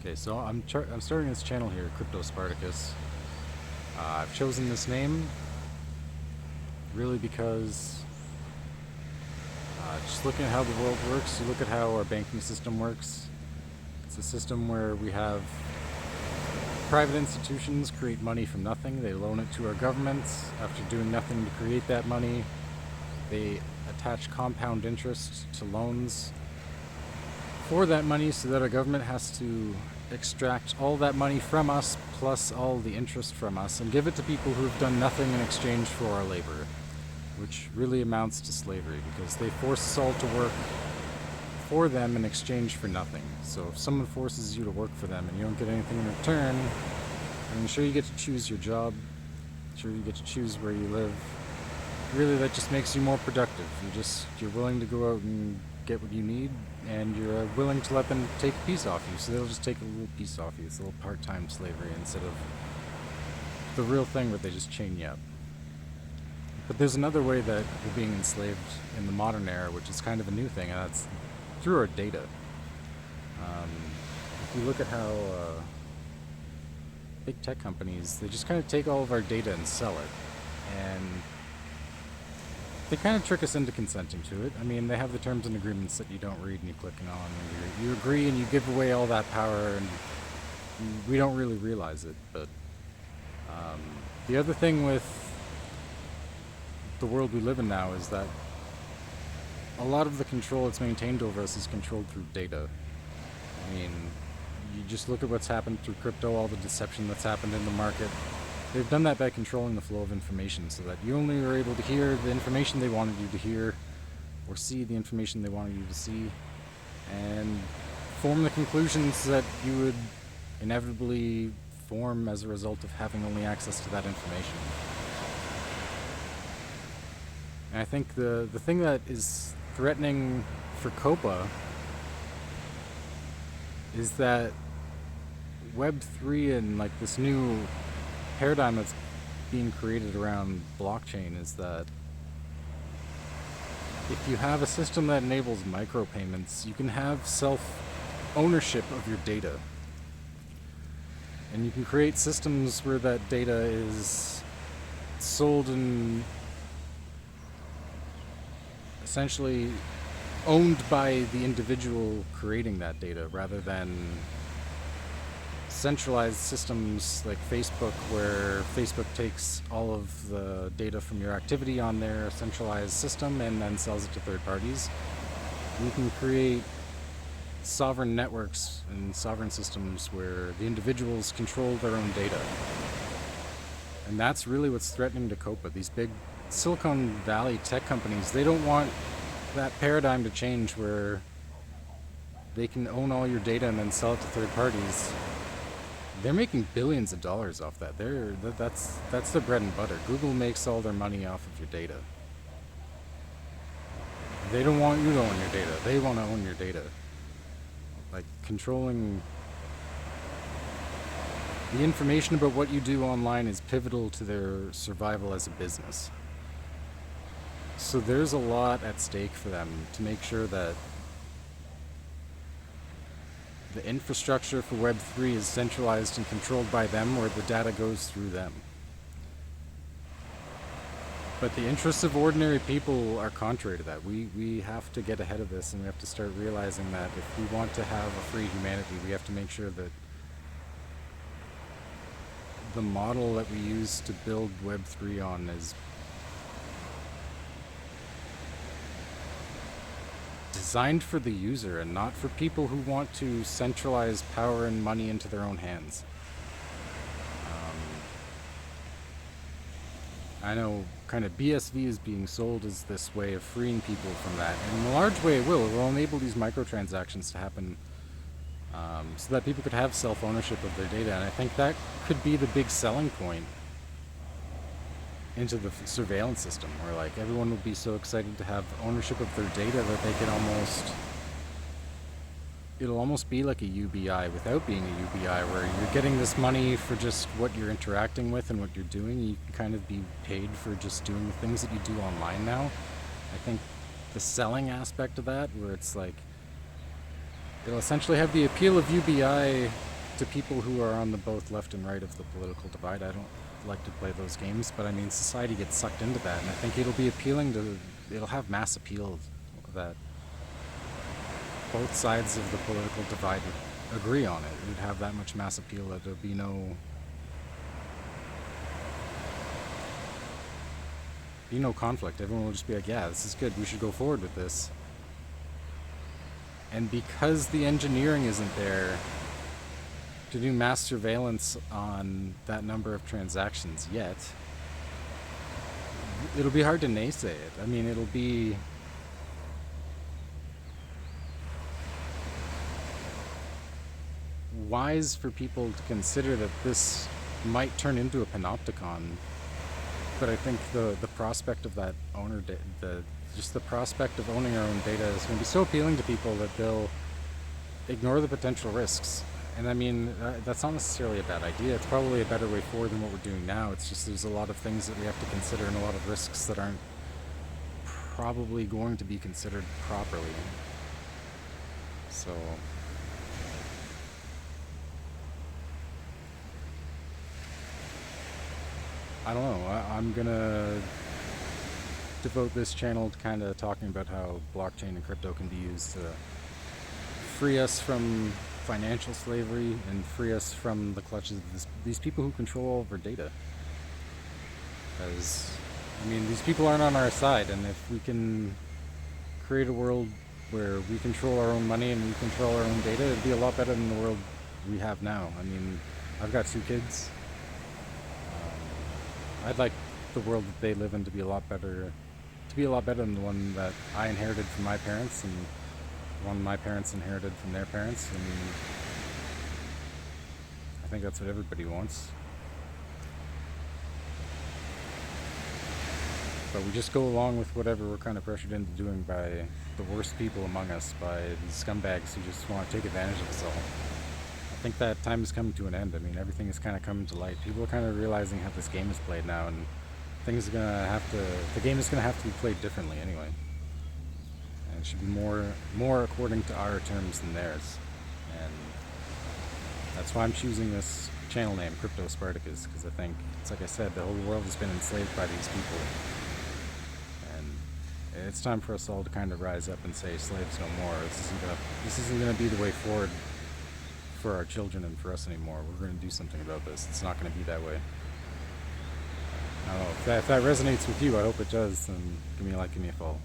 Okay, so I'm starting this channel here, Crypto Spartacus. I've chosen this name really because just looking at how the world works, you look at how our banking system works. It's a system where we have private institutions create money from nothing. They loan it to our governments. After doing nothing to create that money, they attach compound interest to loans for that money so that our government has to extract all that money from us plus all the interest from us and give it to people who have done nothing in exchange for our labor, which really amounts to slavery because they force us all to work for them in exchange for nothing. So if someone forces you to work for them and you don't get anything in return, I mean, sure, you get to choose your job, sure, you get to choose where you live. Really, that just makes you more productive. You're willing to go out and get what you need, and you're willing to let them take a piece off you. So they'll just take a little piece off you. It's a little part-time slavery instead of the real thing where they just chain you up. But there's another way that we're being enslaved in the modern era, which is kind of a new thing, and that's through our data. If you look at how big tech companies, they just kind of take all of our data and sell it. And they kind of trick us into consenting to it. I mean, they have the terms and agreements that you don't read and you click on, and you agree and you give away all that power, and we don't really realize it. But the other thing with the world we live in now is that a lot of the control that's maintained over us is controlled through data. I mean, you just look at what's happened through crypto, all the deception that's happened in the market. They've done that by controlling the flow of information so that you only are able to hear the information they wanted you to hear, or see the information they wanted you to see, and form the conclusions that you would inevitably form as a result of having only access to that information. And I think the thing that is threatening for COPA is that Web3 and like this new paradigm that's being created around blockchain is that if you have a system that enables micropayments, you can have self-ownership of your data. And you can create systems where that data is sold and essentially owned by the individual creating that data rather than centralized systems like Facebook, where Facebook takes all of the data from your activity on their centralized system and then sells it to third parties. You can create sovereign networks and sovereign systems where the individuals control their own data. And that's really what's threatening to COPA. These big Silicon Valley tech companies, they don't want that paradigm to change where they can own all your data and then sell it to third parties. They're making billions of dollars off that. That's their bread and butter. Google makes all their money off of your data. They don't want you to own your data. They want to own your data. Like, controlling the information about what you do online is pivotal to their survival as a business. So there's a lot at stake for them to make sure that the infrastructure for Web3 is centralized and controlled by them, where the data goes through them. But the interests of ordinary people are contrary to that. We have to get ahead of this, and we have to start realizing that if we want to have a free humanity, we have to make sure that the model that we use to build Web3 on is designed for the user and not for people who want to centralize power and money into their own hands. I know kind of BSV is being sold as this way of freeing people from that, and in a large way it will. It will enable these microtransactions to happen so that people could have self-ownership of their data, and I think that could be the big selling point into the surveillance system, where like everyone would be so excited to have ownership of their data that they can it'll almost be like a UBI without being a UBI, where you're getting this money for just what you're interacting with and what you're doing. You can kind of be paid for just doing the things that you do online now. I think the selling aspect of that, where it's like it'll essentially have the appeal of UBI to people who are on the both left and right of the political divide, I don't like to play those games, but I mean, society gets sucked into that, and I think it'll be appealing to, it'll have mass appeal that both sides of the political divide would agree on it. It would have that much mass appeal that there'd be no conflict. Everyone will just be like, yeah, this is good, we should go forward with this. And because the engineering isn't there to do mass surveillance on that number of transactions yet, it'll be hard to naysay it. I mean, it'll be wise for people to consider that this might turn into a panopticon, but I think the prospect of that just the prospect of owning our own data is going to be so appealing to people that they'll ignore the potential risks. And I mean, that's not necessarily a bad idea. It's probably a better way forward than what we're doing now. It's just there's a lot of things that we have to consider and a lot of risks that aren't probably going to be considered properly. So I don't know. I'm gonna devote this channel to kind of talking about how blockchain and crypto can be used to free us from financial slavery and free us from the clutches of these people who control all of our data. Because, I mean, these people aren't on our side, and if we can create a world where we control our own money and we control our own data, it'd be a lot better than the world we have now. I mean, I've got 2 kids. I'd like the world that they live in to be a lot better than the one that I inherited from my parents and the one my parents inherited from their parents. I mean, I think that's what everybody wants. But we just go along with whatever we're kind of pressured into doing by the worst people among us, by these scumbags who just want to take advantage of us all. I think that time is coming to an end. I mean, everything is kind of coming to light. People are kind of realizing how this game is played now, and the game is going to have to be played differently anyway. And it should be more according to our terms than theirs. And that's why I'm choosing this channel name, Crypto Spartacus, because I think, it's like I said, the whole world has been enslaved by these people. And it's time for us all to kind of rise up and say, slaves no more. This isn't gonna be the way forward for our children and for us anymore. We're going to do something about this. It's not going to be that way. I don't know. If that resonates with you, I hope it does, then give me a like, give me a follow.